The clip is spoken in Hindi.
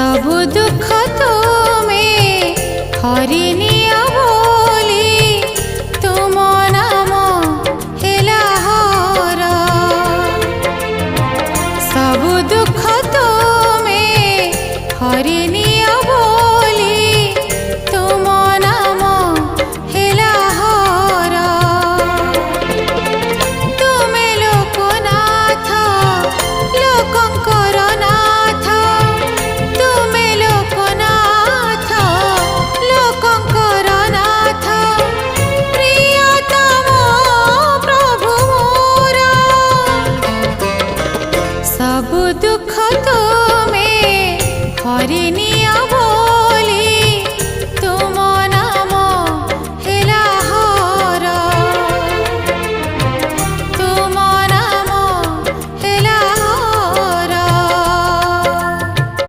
सबु दुख तुम्हें हरिनिया बोली तुम नाम हेला हर। सबु दुख तुम्हें हरिनिया बोली तुम नाम हेला हर। तुमे लोकनाथ लोकंकर नाथ, तुमे लोकनाथ लोकंकर नाथ, प्रियतम प्रभु मोर। सबु दुख तुम्हें हरिनि